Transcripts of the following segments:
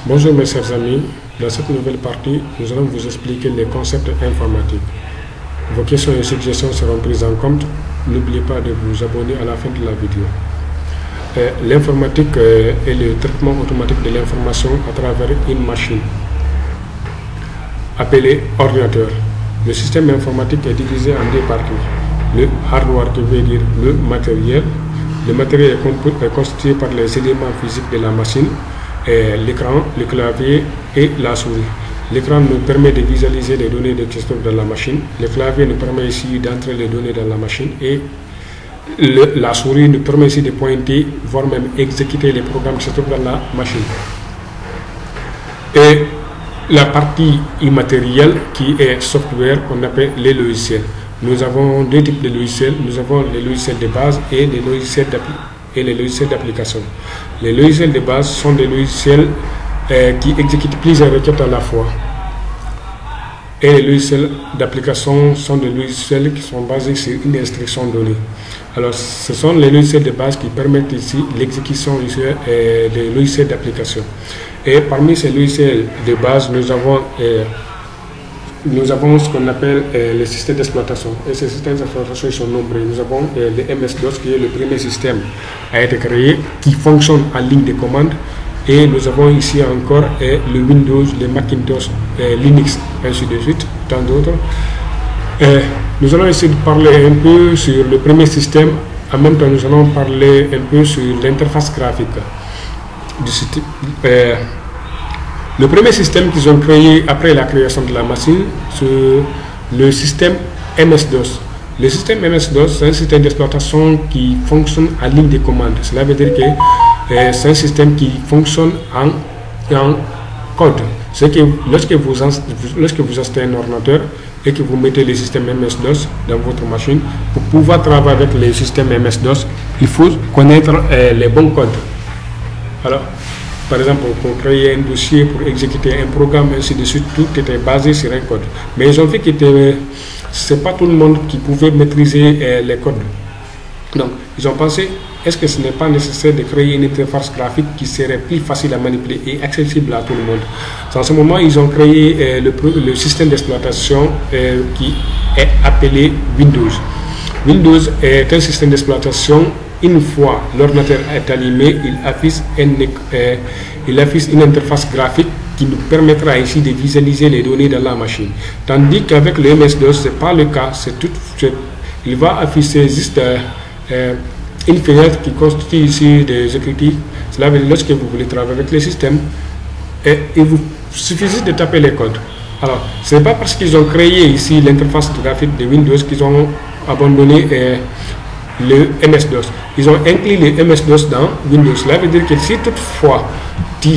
Bonjour mes chers amis, dans cette nouvelle partie, nous allons vous expliquer les concepts informatiques. Vos questions et suggestions seront prises en compte. N'oubliez pas de vous abonner à la fin de la vidéo. L'informatique est le traitement automatique de l'information à travers une machine appelée ordinateur. Le système informatique est divisé en deux parties. Le hardware qui veut dire le matériel. Le matériel est constitué par les éléments physiques de la machine, l'écran, le clavier et la souris. L'écran nous permet de visualiser les données qui se trouvent dans la machine. Le clavier nous permet ici d'entrer les données dans la machine et la souris nous permet ici de pointer, voire même exécuter les programmes qui se trouvent dans la machine. Et la partie immatérielle qui est software qu'on appelle les logiciels. Nous avons deux types de logiciels. Nous avons les logiciels de base et les logiciels d'application. Les logiciels de base sont des logiciels qui exécutent plusieurs requêtes à la fois. Et les logiciels d'application sont des logiciels qui sont basés sur une instruction donnée. Alors, ce sont les logiciels de base qui permettent ici l'exécution des logiciels d'application. Et parmi ces logiciels de base, nous avons ce qu'on appelle les systèmes d'exploitation. Et ces systèmes d'exploitation sont nombreux. Nous avons le MS-DOS qui est le premier système a été créé, qui fonctionne en ligne de commande. Et nous avons ici encore le Windows, le Macintosh, Linux, ainsi de suite, tant d'autres. Nous allons essayer de parler un peu sur le premier système. En même temps, nous allons parler un peu sur l'interface graphique du système. Le premier système qu'ils ont créé après la création de la machine, c'est le système MS-DOS. Le système MS-DOS, c'est un système d'exploitation qui fonctionne en ligne de commande. Cela veut dire que c'est un système qui fonctionne en code. C'est que lorsque vous achetez un ordinateur et que vous mettez le système MS-DOS dans votre machine, pour pouvoir travailler avec le système MS-DOS, il faut connaître les bons codes. Alors, par exemple, pour créer un dossier, pour exécuter un programme, ainsi de suite, tout était basé sur un code. Mais ils ont fait que ce n'est pas tout le monde qui pouvait maîtriser les codes. Donc, ils ont pensé, est-ce que ce n'est pas nécessaire de créer une interface graphique qui serait plus facile à manipuler et accessible à tout le monde? En ce moment, ils ont créé le système d'exploitation qui est appelé Windows. Windows est un système d'exploitation. Une fois l'ordinateur est allumé, il affiche une interface graphique qui nous permettra ici de visualiser les données dans la machine. Tandis qu'avec le MS-DOS, ce n'est pas le cas. Il va afficher juste une fenêtre qui constitue ici des écritures. Cela veut dire que lorsque vous voulez travailler avec le système, il vous suffit de taper les codes. Alors, ce n'est pas parce qu'ils ont créé ici l'interface graphique de Windows qu'ils ont abandonné le MS-DOS. Ils ont inclus le MS-DOS dans Windows. Cela veut dire que si toutefois tu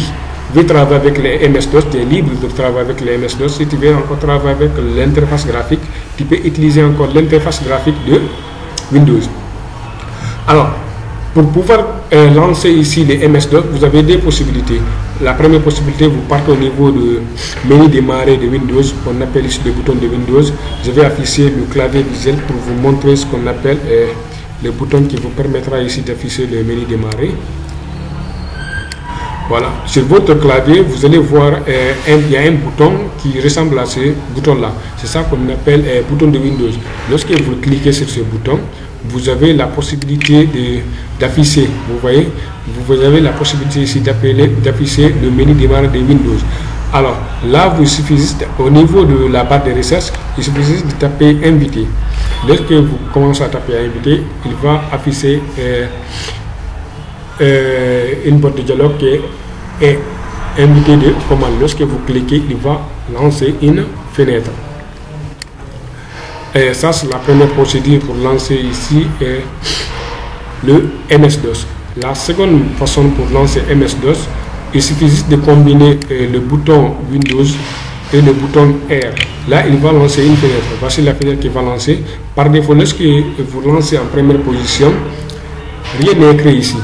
veux travailler avec le MS-DOS, tu es libre de travailler avec le MS-DOS. Si tu veux encore travailler avec l'interface graphique, tu peux utiliser encore l'interface graphique de Windows. Alors, pour pouvoir lancer ici les MS-DOS, vous avez deux possibilités. La première possibilité, vous partez au niveau du menu démarrer de Windows, on appelle ici le bouton de Windows. Je vais afficher le clavier visuel pour vous montrer ce qu'on appelle le bouton qui vous permettra ici d'afficher le menu démarrer. Voilà, sur votre clavier, vous allez voir il y a un bouton qui ressemble à ce bouton-là. C'est ça qu'on appelle bouton de Windows. Lorsque vous cliquez sur ce bouton, vous avez la possibilité d'afficher, vous voyez, vous avez la possibilité ici d'afficher le menu démarrer de Windows. Alors là, il suffit juste, au niveau de la barre de recherche, il suffit juste de taper invité. Lorsque vous commencez à taper invité, il va afficher une boîte de dialogue qui est invité de commande. Lorsque vous cliquez, il va lancer une fenêtre. Et ça, c'est la première procédure pour lancer ici le MS-DOS. La seconde façon pour lancer MS-DOS, il suffit juste de combiner le bouton Windows et le bouton R. Là, il va lancer une fenêtre. Voici la fenêtre qui va lancer. Par défaut, lorsque vous lancez en première position, rien n'est écrit ici.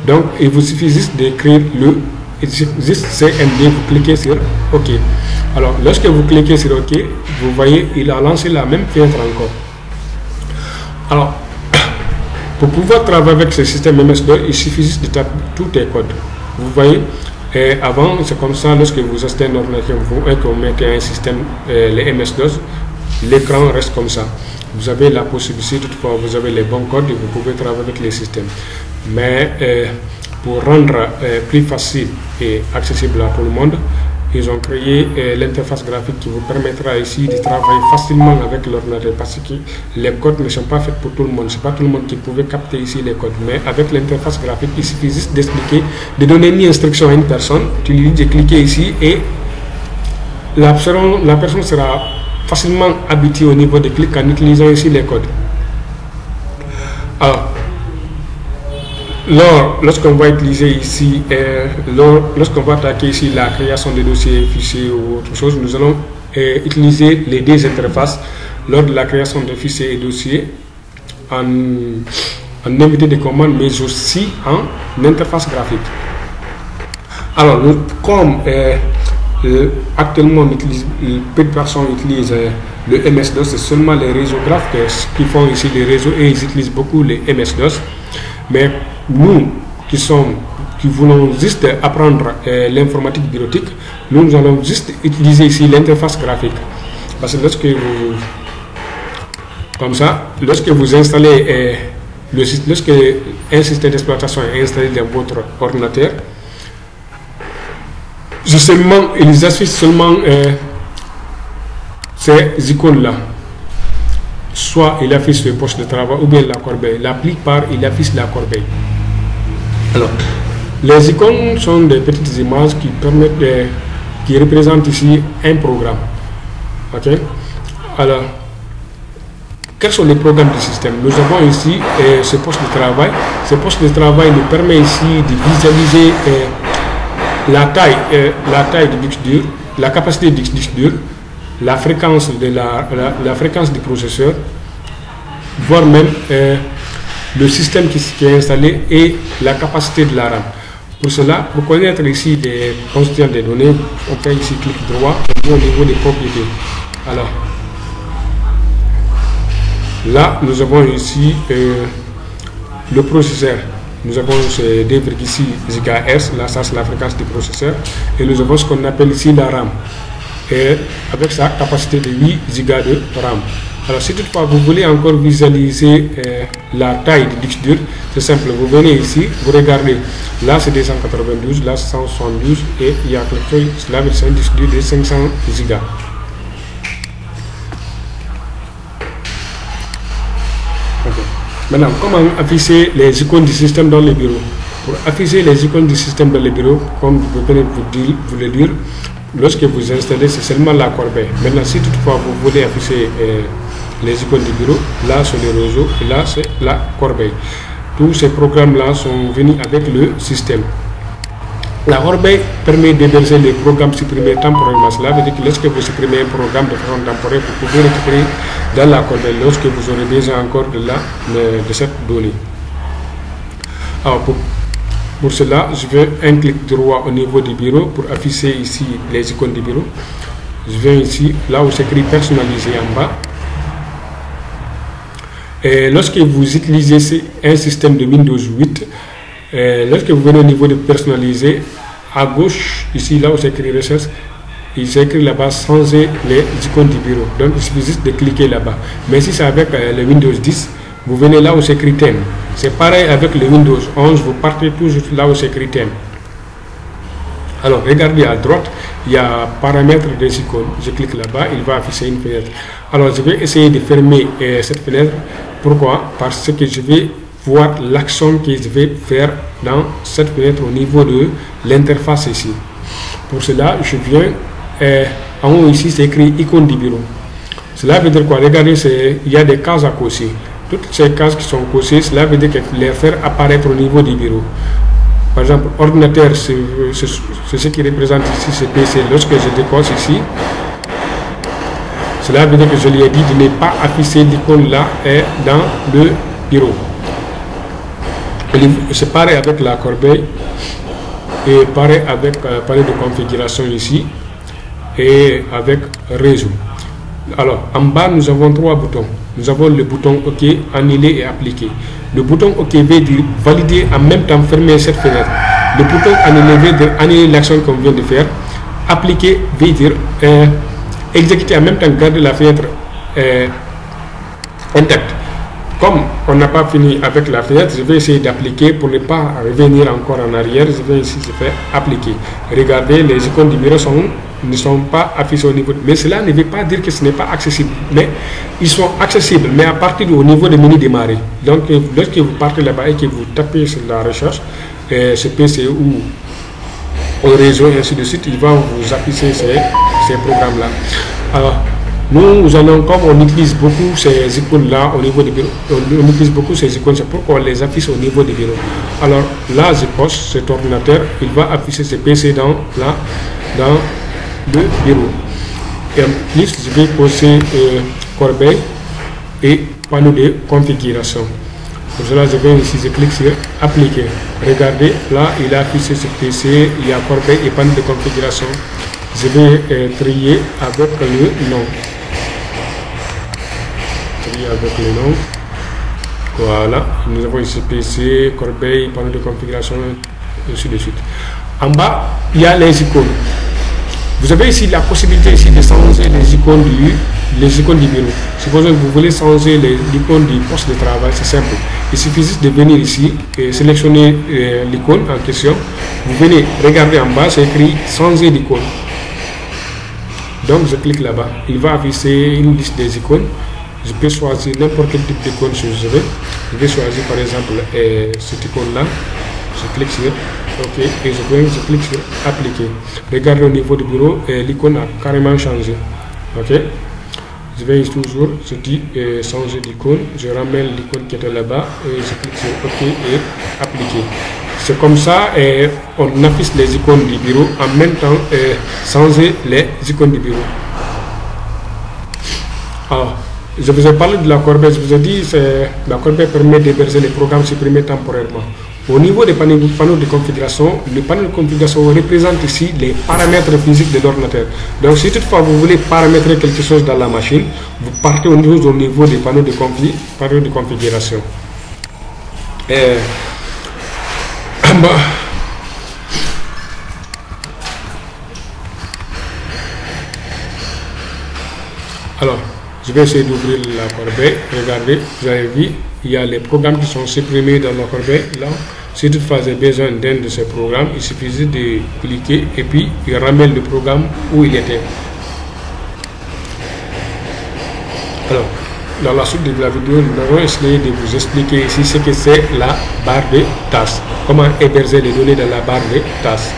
Donc, il vous suffit juste d'écrire juste CMD, vous cliquez sur OK. Alors, lorsque vous cliquez sur OK, vous voyez, il a lancé la même fenêtre encore. Alors, pour pouvoir travailler avec ce système MS-DOS, il suffit juste de taper tous les codes. Vous voyez, Et avant, c'est comme ça, lorsque vous achetez un ordinateur et que vous mettez un système, les MS-DOS, l'écran reste comme ça. Vous avez la possibilité, toutefois, vous avez les bons codes et vous pouvez travailler avec les systèmes. Mais pour rendre plus facile et accessible à tout le monde, ils ont créé l'interface graphique qui vous permettra ici de travailler facilement avec l'ordinateur, parce que les codes ne sont pas faits pour tout le monde. Ce n'est pas tout le monde qui pouvait capter ici les codes, mais avec l'interface graphique, il suffit juste d'expliquer, de donner une instruction à une personne, tu lui dis de cliquer ici et la personne sera facilement habituée au niveau des clics en utilisant ici les codes. Alors, lorsqu'on va utiliser ici, lorsqu'on va attaquer ici la création de dossiers, fichiers ou autre chose, nous allons utiliser les deux interfaces lors de la création de fichiers et dossiers en invité de commande, mais aussi en interface graphique. Alors, comme actuellement peu de personnes utilisent le MS-DOS, c'est seulement les réseaux graphes qui font ici les réseaux et ils utilisent beaucoup les MS-DOS. Mais nous qui voulons juste apprendre l'informatique bureautique, nous allons juste utiliser ici l'interface graphique. Parce que lorsque vous installez lorsque un système d'exploitation est installé dans votre ordinateur, ils affichent seulement ces icônes-là. Soit il affiche le poste de travail ou bien la corbeille. La plupart, il affiche la corbeille. Alors, les icônes sont des petites images qui représentent ici un programme. Ok? Alors, quels sont les programmes du système? Nous avons ici ce poste de travail. Ce poste de travail nous permet ici de visualiser la taille du disque dur, la capacité du disque dur, la fréquence la fréquence du processeur, voire même le système qui est installé et la capacité de la RAM. Pour cela, pour connaître ici les constituants des données, on fait ici clic droit au niveau des propriétés. Alors, là, nous avons ici le processeur. Nous avons 2,6 GHz, là ça c'est la fréquence du processeur, et nous avons ce qu'on appelle ici la RAM, et avec sa capacité de 8 Go de RAM. Alors si toutefois vous voulez encore visualiser la taille du disque dur, c'est simple, vous venez ici, vous regardez, là c'est 292, là c'est 172, et il y a quelque chose, là c'est un disque dur de 500 Go. Maintenant, comment afficher les icônes du système dans les bureaux? Pour afficher les icônes du système dans les bureaux, comme vous venez vous le dire, lorsque vous installez, c'est seulement la corbeille. Maintenant, si toutefois vous voulez afficher les icônes du bureau, là c'est le réseau et là c'est la corbeille. Tous ces programmes-là sont venus avec le système. La corbeille permet d'héberger les programmes supprimés temporairement. Cela veut dire que lorsque vous supprimez un programme de façon temporaire, vous pouvez récupérer dans la corbeille lorsque vous aurez besoin encore de cette donnée. Alors pour cela, je vais un clic droit au niveau du bureau pour afficher ici les icônes du bureau. Je viens ici, là où c'est écrit personnalisé en bas. Et lorsque vous utilisez un système de Windows 8, lorsque vous venez au niveau de personnaliser, à gauche, ici, là où c'est écrit recherche, il s'écrit là-bas changer les icônes du bureau. Donc il suffit juste de cliquer là-bas. Mais si c'est avec le Windows 10, vous venez là où c'est écrit thème. C'est pareil avec le Windows 11, vous partez toujours là où c'est écrit thème. Alors regardez à droite, il y a paramètres des icônes. Je clique là-bas, il va afficher une fenêtre. Alors je vais essayer de fermer cette fenêtre. Pourquoi? Parce que je vais voir l'action que je vais faire dans cette fenêtre au niveau de l'interface ici. Pour cela, je viens en haut ici, c'est écrit icône du bureau. Cela veut dire quoi? Regardez, il y a des cases à cocher. Toutes ces cases qui sont cochées, cela veut dire que les faire apparaître au niveau du bureau. Par exemple, ordinateur, c'est ce qui représente ici ce PC. Lorsque je décoche ici, cela veut dire que je lui ai dit de ne pas afficher l'icône là dans le bureau. C'est pareil avec la corbeille et pareil avec panneau de configuration ici et avec réseau. Alors en bas nous avons trois boutons. Nous avons le bouton OK, annuler et appliquer. Le bouton OK veut dire valider en même temps fermer cette fenêtre. Le bouton annuler veut dire annuler l'action qu'on vient de faire. Appliquer veut dire exécuter en même temps, garder la fenêtre intacte. Comme on n'a pas fini avec la fenêtre, je vais essayer d'appliquer pour ne pas revenir encore en arrière. Je vais ici faire appliquer. Regardez, les icônes du bureau ne sont pas affichées au niveau. Mais cela ne veut pas dire que ce n'est pas accessible. Mais ils sont accessibles, mais à partir du niveau de menu démarrer. Donc, lorsque vous partez là-bas et que vous tapez sur la recherche, ce PC ou au réseau et ainsi de suite, il va vous afficher ces programmes-là. Alors, nous allons, comme on utilise beaucoup ces icônes-là au niveau du bureau, on utilise beaucoup ces icônes, c'est pourquoi on les affiche au niveau du bureau. Alors là, je pose cet ordinateur, il va afficher ce PC dans le bureau. Et en plus, je vais poser corbeille et panneau de configuration. Pour cela, je vais ici, je clique sur appliquer. Regardez, là, il a affiché ce PC, il y a corbeille et panneau de configuration. Je vais trier avec le nom. Avec le nom. Voilà, nous avons ici PC, corbeille, panneau de configuration, et ainsi de suite. En bas, il y a les icônes. Vous avez ici la possibilité ici de changer les icônes du bureau. Supposons que vous voulez changer l'icône du poste de travail, c'est simple. Il suffit juste de venir ici et sélectionner l'icône en question. Vous venez regarder en bas, c'est écrit changer d'icône. Donc je clique là-bas. Il va afficher une liste des icônes. Je peux choisir n'importe quel type d'icône que je veux. Je vais choisir par exemple cette icône-là. Je clique sur OK et je clique sur appliquer. Regardez au niveau du bureau, l'icône a carrément changé. OK. Je vais toujours, je dis changer d'icône. Je ramène l'icône qui était là-bas et je clique sur OK et appliquer. C'est comme ça on affiche les icônes du bureau en même temps changer les icônes du bureau. Alors, je vous ai parlé de la corbeille, je vous ai dit que la corbeille permet d'héberger les programmes supprimés temporairement. Au niveau des panneaux de configuration, le panneau de configuration représente ici les paramètres physiques de l'ordinateur. Donc si toutefois vous voulez paramétrer quelque chose dans la machine, vous partez au niveau des panneaux de configuration. Alors, je vais essayer d'ouvrir la corbeille. Regardez, vous avez vu, il y a les programmes qui sont supprimés dans la corbeille. Là, si toutefois vous avez besoin d'un de ces programmes, il suffit de cliquer et puis il ramène le programme où il était. Alors, dans la suite de la vidéo, nous allons essayer de vous expliquer ici ce que c'est la barre de tâches. Comment héberger les données dans la barre de tâches.